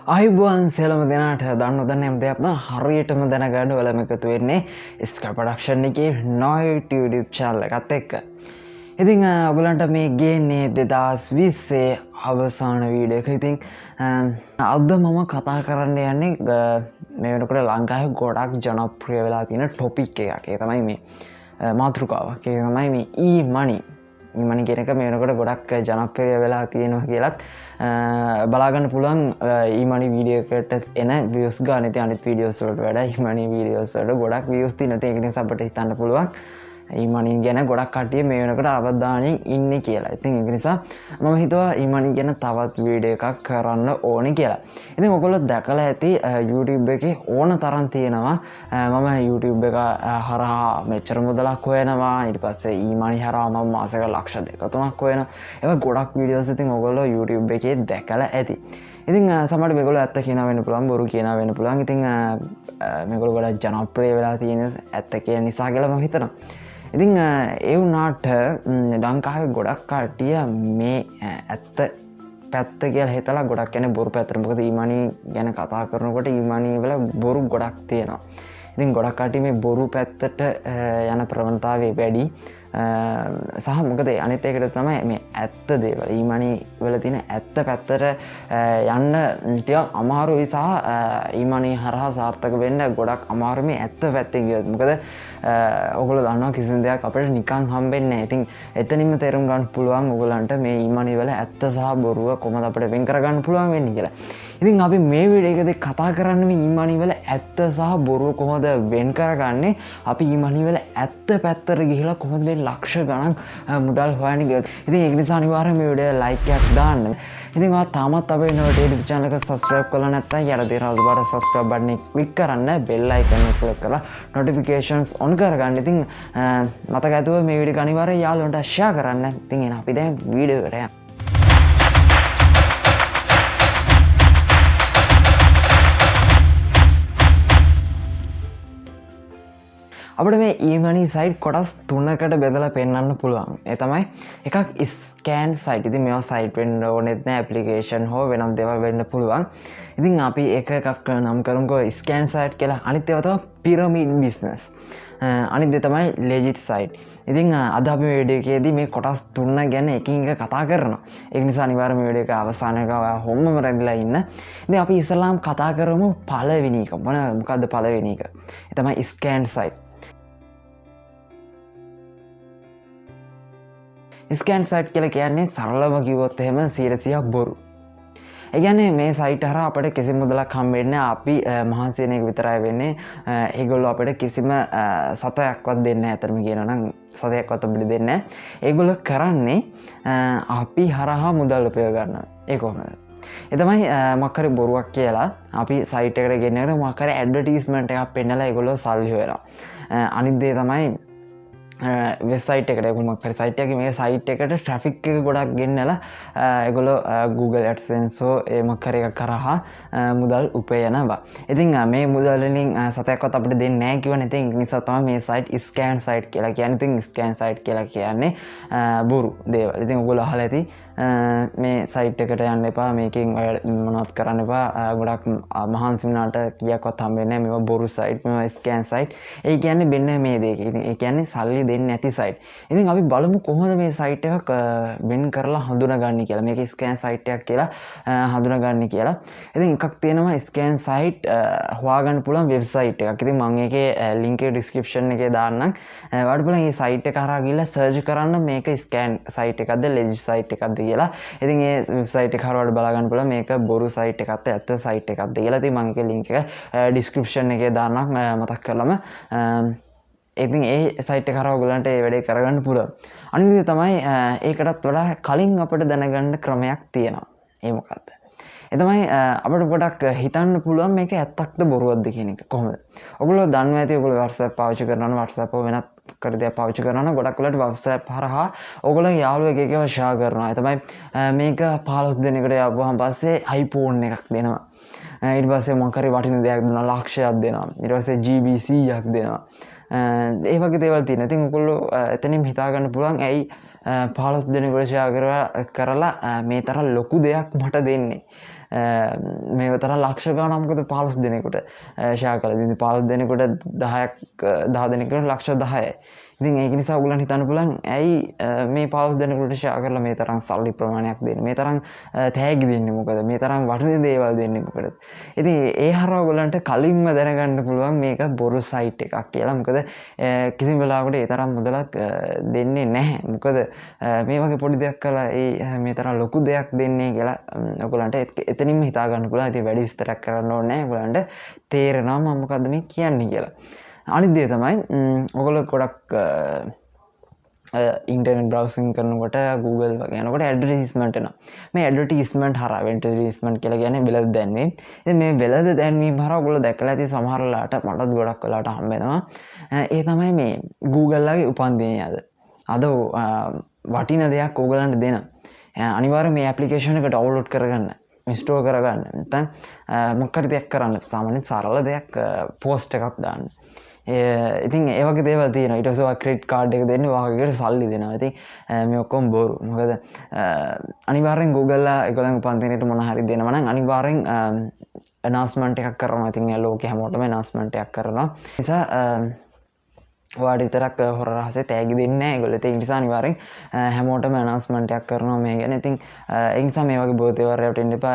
අයිබුවන් සෙලම දෙනාට දන්න දන්නම් දෙයක්ම හරියටම දැනගන්න වලම එකතු වෙන්නේ ස්ක්‍රප් ප්‍රොඩක්ෂන් එකේ KNOiT YouTube channel එකත් එක්ක. ඉතින් ඔයගලන්ට මේ ගේන්නේ 2020 අවසාන වීඩියෝ එක. ඉතින් අද මම කතා කරන්න යන්නේ මේ වෙනකොට ලංකාවේ ගොඩක් ජනප්‍රිය වෙලා තියෙන ටොපික් එකක්. ඒ තමයි මේ මාතෘකාවක්. ඒ තමයි මේ eMoney. eMoney කියන එක මේ වෙනකොට ගොඩක් ජනප්‍රිය වෙලා තියෙනවා කියලත් බලාගන්න පුළුවන් eMoney වීඩියෝ එකට එන views ගන්න. ඉතින් අනිත් වීඩියෝස් වලට වඩා eMoney වීඩියෝස් වලට ගොඩක් views තියෙන. ඒක නිසා අපිට හිතන්න පුළුවන් eMoney ගැන ගොඩක් කට්ටිය මේ වෙනකොට අවධානයෙන් ඉන්නේ කියලා. ඉතින් ඒක නිසා මම හිතුවා eMoney ගැන තවත් වීඩියෝ එකක් කරන්න ඕනේ කියලා. ඉතින් ඔයගොල්ලෝ දැකලා ඇති YouTube එකේ ඕන තරම් තියෙනවා. මම YouTube එක හරහා මෙච්චර මුදලක් හොයනවා. ඊට පස්සේ eMoney හරහා මම මාසෙක ලක්ෂ 2-3ක් හොයනවා. ඒක ගොඩක් වීඩියෝස් ඉතින් ඔයගොල්ලෝ YouTube එකේ දැකලා ඇති. ඉතින් සමහරවිට මේගොල්ලෝ ඇත්ත කියනවා වෙන්න පුළුවන්, බොරු කියනවා වෙන්න පුළුවන්. ඉතින් මේගොල්ලෝ ගොඩක් ජනප්‍රිය වෙලා තියෙන ඇත්ත කියන නිසා කියලා මම හිතනවා. ඉතින් ඒ වුණාට ලංකාවේ ගොඩක් කට්ටිය මේ ඇත්ත පැත්ත කියලා හිතලා ගොඩක් කියන්නේ බොරු පැත්තට. මොකද eMoney ගැන කතා කරනකොට eMoney වල බොරු ගොඩක් තියෙනවා. ඉතින් ගොඩක් කට්ටිය මේ බොරු පැත්තට යන ප්‍රවණතාවය වැඩි. සහ මොකද අනිත් එකට තමයි මේ ඇත්ත දේවල් eMoney වල තියෙන ඇත්ත පැත්තට යන්න ටිකක් අමාරුයි. සහ eMoney හරහා සාර්ථක වෙන්න ගොඩක් අමාරු මේ ඇත්ත පැත්තෙන් ගියොත්. මොකද ඔයගොල්ලෝ දන්නවා කිසිම දෙයක් අපිට නිකන් හම්බෙන්නේ නැහැ. ඉතින් එතනින්ම තේරුම් ගන්න පුළුවන් ඔයගලන්ට මේ eMoney වල ඇත්ත සහ බොරුව කොහොමද අපිට වෙන් කර ගන්න පුළුවන් වෙන්නේ කියලා. ඉතින් අපි මේ වීඩියෝ එකේදී කතා කරන්නේ මේ eMoney වල ඇත්ත සහ බොරුව කොහොමද වෙන් කරගන්නේ. අපි eMoney වල ඇත්ත පැත්තට ගිහිලා කොහොමද මේ ලක්ෂ ගණන් මුදල් හොයන්නේ කියලා. ඉතින් ඒක නිසා අනිවාර්යයෙන් මේ වීඩියෝ ලයික් එකක් දාන්න. ඉතින් ඔයා තාමත් අපේ KNOiT YouTube channel එක subscribe කරලා නැත්නම් යට තියෙන අල්බාට subscribe button එක click කරන්න, bell icon එක click කරලා notifications on කරගන්න. ඉතින් මතක ඇතුව මේ වීඩියෝ අනිවාර්යයෙන් යාළුවන්ට share කරන්න. ඉතින් එහෙනම් අපි දැන් වීඩියෝ එකට යමු. අපිට මේ eMoney site කොටස් 3කට බෙදලා පෙන්වන්න පුළුවන්. ඒ තමයි එකක් scan site. ඉතින් මේවා site වෙන්න ඕනෙත් නෑ, application හෝ වෙනත් දේවල් වෙන්න පුළුවන්. ඉතින් අපි එක එකක් නම් කරමුකෝ scan site කියලා. අනිත් ඒවා තමයි pyramid business. අනිත් දේ තමයි legit site. ඉතින් අද අපි මේ වීඩියෝ එකේදී මේ කොටස් 3 ගැන එකින් එක කතා කරනවා. ඒක නිසා අනිවාර්යයෙන් මේ වීඩියෝ එක අවසානයක ඔයා හොම්මම රැඳිලා ඉන්න. ඉතින් අපි ඉස්සෙල්ලාම කතා කරමු පළවෙනි එක. මොකද්ද පළවෙනි එක? ඒ තමයි scan site. ස්කෑන් සයිට් කියලා කියන්නේ සරලව කිව්වොත් එහෙම 100% බොරු. ඒ කියන්නේ මේ සයිට් හරහා අපිට කිසිම මුදලක් හම්බෙන්නේ නැහැ. අපි මහන්සි වෙන එක විතරයි වෙන්නේ. ඒගොල්ලෝ අපිට කිසිම සතයක්වත් දෙන්නේ නැහැ. අතරම කියනවා නම් සතයක්වත් අපිට දෙන්නේ නැහැ. ඒගොල්ලෝ කරන්නේ අපි හරහා මුදල් උපයව ගන්නවා. ඒ කොහොමද? ඒ තමයි මොකක් හරි බොරුවක් කියලා අපි සයිට් එකට ගෙන්නගෙන මොකක් හරි ඇඩ්වර්ටයිස්මන්ට් එකක් පෙන්නලා ඒගොල්ලෝ සල්ලි හොයනවා. අනිත් දේ තමයි වෙබ්සයිට් එකට මොකක් හරි සයිට් එකක මේ සයිට් එකට ට්‍රැෆික් එක ගොඩක් ගෙන්නලා ඒගොල්ලෝ Google AdSense ඒ මොකක් හරි එකක් කරහා මුදල් උපයනවා. ඉතින් මේ මුදල් වලින් සතයක්වත් අපිට දෙන්නේ නැහැ කියවනේ. ඉතින් ඒ නිසා තමයි මේ සයිට් ස්කෑන් සයිට් කියලා කියන්නේ. ඉතින් ස්කෑන් සයිට් කියලා කියන්නේ බොරු දේවල්. ඉතින් ඔයගොල්ලෝ අහලා ඇති මේ සයිට් එකට යන්න එපා, මේකෙන් මොනවත් කරන්න එපා, ගොඩක් මහන්සි වුණාට කීයක්වත් හම්බෙන්නේ නැහැ, මේවා බොරු සයිට්, මේවා ස්කෑන් සයිට්. ඒ කියන්නේ මෙන්න මේ දේ. ඉතින් ඒ කියන්නේ සල්ලි දෙන්නේ නැති සයිට්. ඉතින් අපි බලමු කොහොමද මේ සයිට් එකක් වෙන් කරලා හඳුනාගන්නේ කියලා. මේක ස්කෑන් සයිට් එකක් කියලා හඳුනාගන්නේ කියලා. ඉතින් එකක් තියෙනවා ස්කෑන් සයිට් හොයාගන්න පුළුවන් වෙබ්සයිට් එකක්. ඉතින් මම ඒකේ link එක description එකේ දාන්නම්. ඔයාලට බලන්න මේ සයිට් එක හරහා ගිහලා search කරන්න මේක ස්කෑන් සයිට් එකක්ද legit සයිට් එකක්ද කියලා. ඉතින් ඒ වෙබ්සයිට් එක හරහා බලා ගන්න පුළුවන් මේක බොරු සයිට් එකක්ද ඇත්ත සයිට් එකක්ද කියලා. ඉතින් මම ඒකේ link එක description එකේ දාන්නම් මතක් කරලම. ඉතින් ඒ සයිට් එක හරහා ඔයගලන්ට ඒ වැඩේ කරගන්න පුළුවන්. අනිත් දේ තමයි ඒකටත් වඩා කලින් අපිට දැනගන්න ක්‍රමයක් තියෙනවා. ඒ මොකක්ද? ඒ තමයි අපිට පොඩක් හිතන්න පුළුවන් මේක ඇත්තක්ද බොරුවක්ද කියන එක. කොහොමද? ඔයගොල්ලෝ දන්නවා ඇති ඔයගොල්ලෝ WhatsApp පාවිච්චි කරනවා, WhatsApp වෙනත් කරදයක් පාවිච්චි කරනවා නම් ගොඩක් වෙලාවට WhatsApp හරහා ඔයගොල්ලෝ යාළුවෙක් එකව ෂෙයා කරනවා. ඒ තමයි මේක 15 දිනකට යවුවාම පස්සේ iPhone එකක් දෙනවා. ඊට පස්සේ මොකක් හරි වටින දෙයක් දෙනවා, ලක්ෂයක් දෙනවා. ඊට පස්සේ GB 100ක් දෙනවා. ඒ වගේ දේවල් තියෙනවා. ඉතින් ඔයගොල්ලෝ එතනින් හිතා ගන්න පුළුවන් ඇයි 15 දෙනෙකුට ෂෙයා කරලා මේ තරම් ලොකු දෙයක් මට දෙන්නේ. මේ තරම් ලක්ෂ ගාණක් මොකද 15 දෙනෙකුට ෂෙයා කළා. ඉතින් 15 දෙනෙකුට 10 දෙනෙකුට ලක්ෂ 10යි. ඉතින් ඒක නිසා ඔයගොල්ලන් හිතන්න පුළුවන් ඇයි මේ 15 දෙනෙකුට ෂෙයා කරලා මේ තරම් සල්ලි ප්‍රමාණයක් දෙන්නේ. මේ තරම් තෑගි දෙන්නේ මොකද? මේ තරම් වටින දේවල් දෙන්නේ මොකද? ඉතින් ඒ හරහා ඔයගොල්ලන්ට කලින්ම දැනගන්න පුළුවන් මේක බොරු සයිට් එකක් කියලා. මොකද කිසිම වෙලාවකට ඒ තරම් මුදලක් දෙන්නේ නැහැ. මොකද මේ වගේ පොඩි දෙයක් කළා ඒ මේ තරම් ලොකු දෙයක් දෙන්නේ කියලා ඔයගොල්ලන්ට එතනින්ම හිතා ගන්න පුළුවන්. ඉතින් වැඩි විස්තරයක් කරන්න ඕනේ නැහැ. ඔයගොල්ලන්ට තේරෙනවා මම මොකද්ද මේ කියන්නේ කියලා. අනිත් දේ තමයි ඔයගොල්ලෝ ගොඩක් ඉන්ටර්නෙට් බ්‍රවුසින් කරනකොට Google වගේ යනකොට ඇඩ්වර්ටයිස්මන්ට් එනවා. මේ ඇඩ්වර්ටයිස්මන්ට් හරහා ඇඩ්වර්ටයිස්මන්ට් කියලා කියන්නේ වෙළඳ දැන්වීම. ඉතින් මේ වෙළඳ දැන්වීම හරහා ඔයගොල්ලෝ දැකලා ඇති සමහර වෙලාවට මටත් ගොඩක් වෙලාවට හම්බ වෙනවා. ඒ තමයි මේ Google ලගේ උපන්දිනය අද වටින දෙයක් ඔයගොල්ලන්ට දෙන. අනිවාර්යයෙන් මේ ඇප්ලිකේෂන් එක ඩවුන්ලෝඩ් කරගන්න. ඉන්ස්ටෝල් කරගන්න. නැත්නම් මොකක් හරි දෙයක් කරන්න. සාමාන්‍යයෙන් සරල දෙයක් පෝස්ට් එකක් දාන්න. ඉතින් ඒ වගේ දේවල් තියෙනවා. ඊට පස්සේ ඔයා ක්‍රෙඩිට් කාඩ් එක දෙන්නේ ඔයාගේ සල්ලි දෙනවා. ඉතින් මේ ඔක්කොම බොරු. මොකද අනිවාර්යෙන් Google ලා ඒගොල්ලන් උපන්දිනේට මොන හරි දෙනවා නම් අනිවාර්යෙන් announcement එකක් කරනවා. ඉතින් ලෝකෙ හැමෝටම announcement එකක් කරනවා. නිසා ඔයාට විතරක් හොර රහසේ තෑගි දෙන්නේ නැහැ ඒගොල්ලෝ. ඒ නිසා අනිවාර්යෙන් හැමෝටම announcement එකක් කරනවා මේ ගැන. ඉතින් ඒ නිසා මේ වගේ බොරු දේවල් රැවටෙන්න එපා.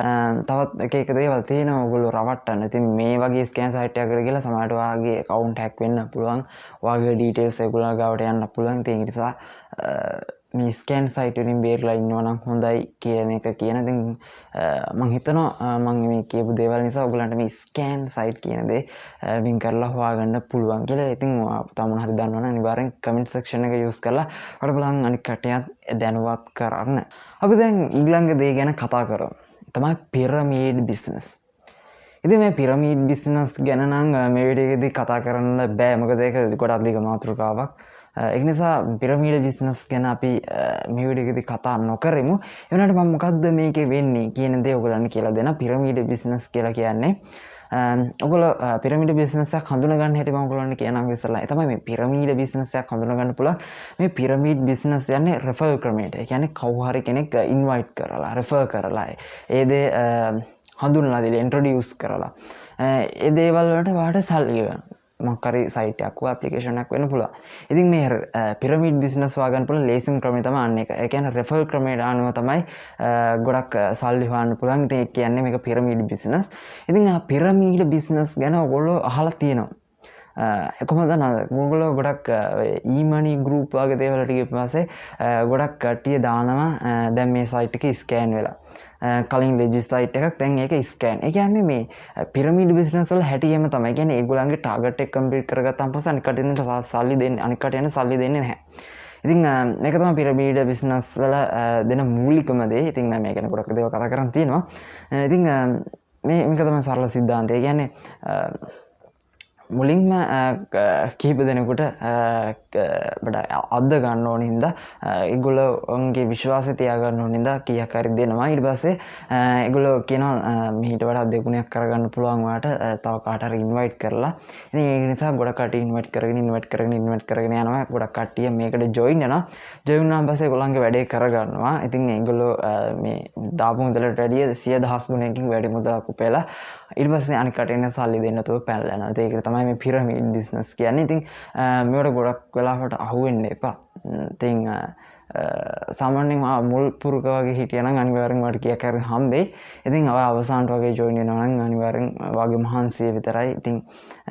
තවත් එක දේවල් තියෙනවා ඔයගොල්ලෝ රවට්ටන්න. ඉතින් මේ වගේ ස්කෑම් සයිට් එකකට ගිහලා සමහරට ඔයාගේ account hack වෙන්න පුළුවන්. ඔයාගේ details ඒගොල්ලෝ ගාවට යන්න පුළුවන්. ඒ නිසා මේ ස්කෑම් සයිට් වලින් බේරලා ඉන්නවා නම් හොඳයි කියන එක කියන. ඉතින් මම හිතනවා මම මේ කියපු දේවල් නිසා ඔයගොල්ලන්ට මේ ස්කෑම් සයිට් කියන දේ වින් කරලා හොයාගන්න පුළුවන් කියලා. ඉතින් තව මොන හරි දන්නවනම් අනිවාර්යෙන් කමෙන්ට් සෙක්ෂන් එක යූස් කරලා ඔයාලට බලන් අනිත් කට්ටියත් දැනුවත් කරන්න. අපි දැන් ඊළඟ දේ ගැන කතා කරමු. තමයි පිරමීඩ් බිස්නස්. ඉතින් මේ පිරමීඩ් බිස්නස් ගැන නම් මේ වීඩියෝ එකේදී කතා කරන්න බෑ. මොකද ඒක ගොඩක් දිග මාතෘකාවක්. ඒක නිසා පිරමීඩ් බිස්නස් ගැන අපි මේ වීඩියෝ එකේදී කතා නොකරමු. ඒ වුණාට මම මොකද්ද මේකේ වෙන්නේ කියන දේ ඔයගොල්ලන්ට කියලා දෙන්න. පිරමීඩ් බිස්නස් කියලා කියන්නේ ඔයගොල්ලෝ පිරමීඩ් බිස්නස් එකක් හඳුනගන්න හැටි මම ඔයගොල්ලන්ට කියනවා ඉස්සෙල්ලා. ඒ තමයි මේ පිරමීඩ් බිස්නස් එකක් හඳුනගන්න පුළුවන්. මේ පිරමීඩ් බිස්නස් යන්නේ රෙෆරල් ක්‍රමයට. ඒ කියන්නේ කවුරු හරි කෙනෙක් ඉන්වයිට් කරලා, රෙෆර් කරලා ඒ දේ හඳුන්වලා දීලා ඉන්ට්‍රොඩියුස් කරලා ඒ දේවල් වලට ඔයාලට සල්ලි ගන්න. මොකක් හරි සයිට් එකක් හෝ ඇප්ලිකේෂන් එකක් වෙන්න පුළුවන්. ඉතින් මේ පිරමීඩ් බිස්නස් හොයාගන්න පුළුවන් ලේසිම ක්‍රමය තමයි අන්න එක. ඒ කියන්නේ රෙෆරල් ක්‍රමයට අනුව තමයි ගොඩක් සල්ලි හොයන්න පුළුවන්. ඉතින් ඒ කියන්නේ මේක පිරමීඩ් බිස්නස්. ඉතින් ආ පිරමීඩ් බිස්නස් ගැන ඔයගොල්ලෝ අහලා තියෙනවා. කොහොමද නේද? ඔයගොල්ලෝ ගොඩක් eMoney group වගේ දේවල් ටික පස්සේ ගොඩක් කට්ටිය දානවා දැන් මේ සයිට් එකේ ස්කෑන් වෙලා. කලින් ලෙජිස් සයිට් එකක් දැන් ඒක ස්කෑන්. ඒ කියන්නේ මේ පිරමීඩ් බිස්නස් වල හැටියෙම තමයි. කියන්නේ ඒගොල්ලන්ගේ ටාගට් එක කම්ප්ලීට් කරගත්තාම පස්සේ අනිත් කටියට සල්ලි දෙන්නේ අනිත් කටියට සල්ලි දෙන්නේ නැහැ. ඉතින් මේක තමයි පිරමීඩ් බිස්නස් වල දෙන මූලිකම දේ. ඉතින් මේ ගැන ගොඩක් දේවල් කතා කරන් තියෙනවා. ඉතින් මේක තමයි සරල සිද්ධාන්තය. ඒ කියන්නේ මුලින්ම කීප දෙනෙකුට අද ගන්න ඕන හින්දා ඒගොල්ලෝගේ විශ්වාසය තියාගන්න ඕන හින්දා කීයක් හරි දෙනවා. ඊට පස්සේ ඒගොල්ලෝ කියනවා මීට වඩා දෙගුණයක් කරගන්න පුළුවන් ඔයාලට තව කාට හරි ඉන්වයිට් කරලා. ඉතින් ඒක නිසා ගොඩක් කට්ටිය ඉන්වයිට් කරගෙන යනවා. ගොඩක් කට්ටිය මේකට ජොයින් වෙනවා. ජොයින් වුණාන් පස්සේ ඒගොල්ලන්ගේ වැඩේ කරගන්නවා. ඉතින් ඒගොල්ලෝ මේ දාපු මුදලට වැඩිය 100,000 ගුණයකින් වැඩි මුදලක් උපයලා ඊට පස්සේ අනිත් කටේන සල්ලි දෙන්න තුව පැනලා යනවා. ඒක තමයි මේ පිරමීඩ් බිස්නස් කියන්නේ. ඉතින් මේවට ගොඩක් වෙලාවට අහු වෙන්න එපා. ඉතින් සාමාන්‍යයෙන් මුල් පුරුක වගේ හිටියනම් අනිවාර්යෙන් වට කීයක් හරි හම්බෙයි. ඉතින් ඔය අවසානට වගේ ජොයින් වෙනවා නම් අනිවාර්යෙන් වගේ මහන්සිය විතරයි. ඉතින්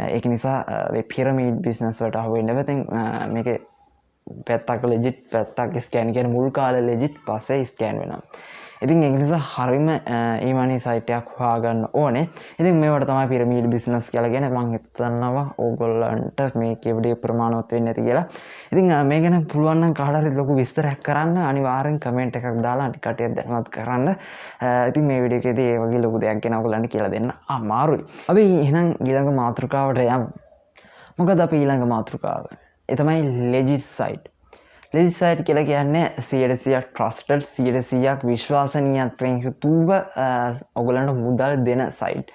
ඒක නිසා මේ පිරමීඩ් බිස්නස් වලට අහු වෙන්න එපා. ඉතින් මේකේ පැත්තක් ලෙජිට් පැත්තක් ස්කෑන් කියන මුල් කාලේ ලෙජිට් පස්සේ ස්කෑන් වෙනවා. ඉතින් ඒක නිසා හරිම eMoney සයිට් එකක් හොයාගන්න ඕනේ. ඉතින් මේවට තමයි පිරමීඩ් බිස්නස් කියලා කියන්නේ. මම හිතනවා ඕගොල්ලන්ට මේ කීවඩේ ප්‍රමාණවත් වෙන්නේ නැති කියලා. ඉතින් මේ ගැන පුළුවන් නම් කාට හරි ලොකු විස්තරයක් කරන්න අනිවාර්යෙන් කමෙන්ට් එකක් දාලා අනිත් කටියක් දැනුවත් කරන්න. ඉතින් මේ වීඩියෝ එකේදී ඒ වගේ ලොකු දෙයක් ගැන ඔයගොල්ලන්ට කියලා දෙන්න අමාරුයි. අපි එහෙනම් ඊළඟ මාතෘකාවට යමු. මොකද අපි ඊළඟ මාතෘකාව? ඒ තමයි legit site. legit site කියලා කියන්නේ 100% trusted 100% විශ්වාසනීයත්වයෙන් යුතුව ඔයගොල්ලන්ට මුදල් දෙන site.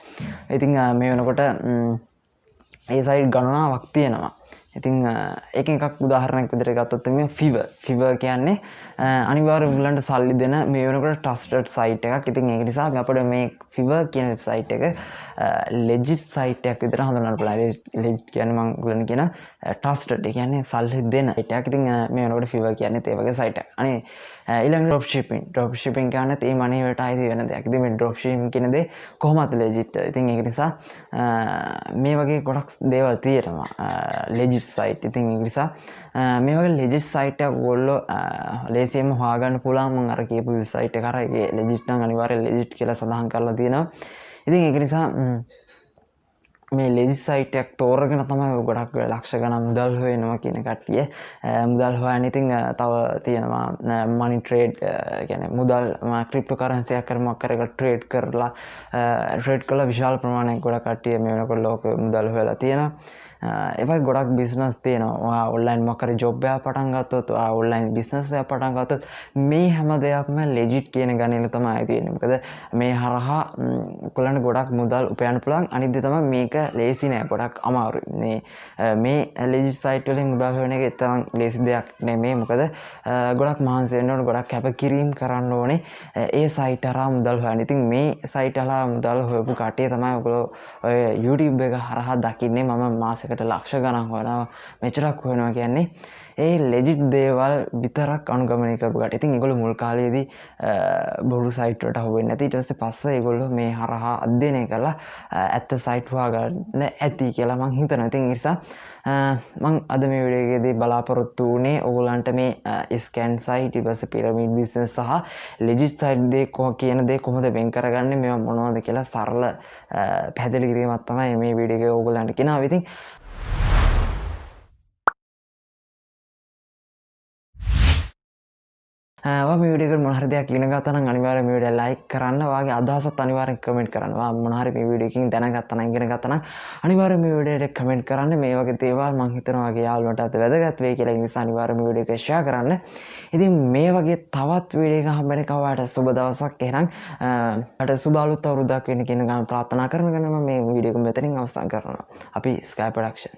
ඉතින් මේ වෙනකොට ඒ site ගණනාවක් තියෙනවා. ඉතින් ඒකෙන් එකක් උදාහරණයක් විදිහට ගත්තොත් මේ ෆිවර් කියන්නේ අනිවාර්යයෙන් උගලන්ට සල්ලි දෙන මේ වෙනකොට ට්‍රස්ටඩ් සයිට් එකක්. ඉතින් ඒක නිසා අපිට මේ ෆිවර් කියන සයිට් එක ලෙජිට් සයිට් එකක් විදිහට හඳුන්වන්න පුළුවන්. ලෙජිට් කියන්නේ මම උගලන්ට කියන ට්‍රස්ටඩ්. ඒ කියන්නේ සල්ලි දෙන සයිට් එකක්. ඉතින් මේ වෙනකොට ෆිවර් කියන්නේ ඒ වගේ සයිට් එකක්. අනේ ඊළඟ ඩ්‍රොප් ෂිපින් කියන්නේ eMoney වලට අයිති වෙන දෙයක්. ඉතින් මේ ඩ්‍රොප් ෂිපින් කියන දේ කොහොමද ලෙජිට්? ඉතින් ඒක නිසා මේ වගේ ගොඩක් දේවල් තියෙනවා ලෙජිට් සයිට්. ඉතින් ඒ නිසා මේ වගේ ලෙජිට් සයිට් එකක් ඔයගොල්ලෝ ලේසියෙන්ම හොයාගන්න පුළුවන්. මම අර කියපු සයිට් එක කරා ඒකේ ලෙජිට් නම් අනිවාර්යෙන් ලෙජිට් කියලා සඳහන් කරලා තියෙනවා. ඉතින් ඒක නිසා මේ ලෙජිට් සයිට් එකක් තෝරගෙන තමයි ගොඩක් ලක්ෂ ගණන් මුදල් හොයනවා කියන කට්ටිය මුදල් හොයන්නේ. ඉතින් තව තියෙනවා මනි ට්‍රේඩ් කියන්නේ මුදල් ක්‍රිප්ටෝ කරන්සි එකක් කරමක් කරලා ට්‍රේඩ් කරලා විශාල ප්‍රමාණයක් ගොඩක් කට්ටිය මේ වෙනකොට ලෝක මුදල් හොයලා තියෙනවා. ඒ වගේ ගොඩක් බිස්නස් තියෙනවා. ඔන්ලයින් මොකක් හරි ජොබ් එකක් පටන් ගත්තොත් ඔන්ලයින් බිස්නස් එකක් පටන් ගත්තොත් මේ හැම දෙයක්ම ලෙජිට් කියන ගණනේ තමයි තියෙන්නේ. මොකද මේ හරහා ඔයගොල්ලන්ට ගොඩක් මුදල් උපයන්න පුළුවන්. අනිත් දේ තමයි මේක ලේසි නෑ, ගොඩක් අමාරුයි. මේ ලෙජිට් සයිට් වලින් මුදල් හොයන එක තරම් ලේසි දෙයක් නෙමෙයි. මොකද ගොඩක් මහන්සි වෙන්න ඕනේ, ගොඩක් කැපකිරීම කරන්න ඕනේ ඒ සයිට් හරහා මුදල් හොයන්න. ඉතින් මේ සයිට් හරහා මුදල් හොයපු කට්ටිය තමයි ඔයගොල්ලෝ ඔය YouTube එක හරහා දකින්නේ. මම මාසෙකට ලක්ෂ ගණන් හොයනවා, මෙච්චරක් හොයනවා කියන්නේ ඒ ලෙජිට් දේවල් විතරක් අනුගමනය කරපු කට්ටිය. ඉතින් ඒගොල්ලෝ මුල් කාලේදී බොරු සයිට් වලට හොවෙන්නේ නැති. ඊට පස්සේ පස්සේ ඒගොල්ලෝ මේ හරහා අධ්‍යයනය කරලා ඇත්ත සයිට් හොයාගන්න ඇති කියලා මම හිතනවා. ඉතින් ඒ නිසා මම අද මේ වීඩියෝ එකේදී බලාපොරොත්තු වුණේ ඔයගොල්ලන්ට මේ ස්කෑන් සයිට්, ඊට පස්සේ පිරමීඩ් බිස්නස් සහ ලෙජිට් සයිට් දේ කියන දේ කොහොමද වෙන් කරගන්නේ, මේවා මොනවද කියලා සරල පැහැදිලි කිරීමක් තමයි මේ වීඩියෝ එකේ ඔයගොල්ලන්ට කියනවා. ඉතින් ඔයා මේ වීඩියෝ එකට මොන හරි දෙයක් ඉගෙන ගත්තා නම් අනිවාර්යෙන් මේ වීඩියෝ ලයික් කරන්න. ඔයාගේ අදහසත් අනිවාර්යෙන් කමෙන්ට් කරන්න. ඔයා මොන හරි මේ වීඩියෝ එකකින් දැනගත්තා නම් ඉගෙන ගත්තා නම් අනිවාර්යෙන් මේ වීඩියෝ එකට කමෙන්ට් කරන්න. මේ වගේ දේවල් මම හිතනවා ඔයාගේ යාළුවන්ටත් වැදගත් වෙයි කියලා. ඒ නිසා අනිවාර්යෙන් මේ වීඩියෝ එක ෂෙයා කරන්න. ඉතින් මේ වගේ තවත් වීඩියෝ එකක් හම්බ වෙනකම් ඔයාලට සුබ දවසක්. එහෙනම් ඔයාලට සුබ අලුත් අවුරුද්දක් වෙන්න කියන ගමන් ප්‍රාර්ථනා කරගෙන මම මේ වීඩියෝ එක මෙතනින් අවසන් කරනවා. අපි ස්කයි ප්‍රොඩක්ෂන්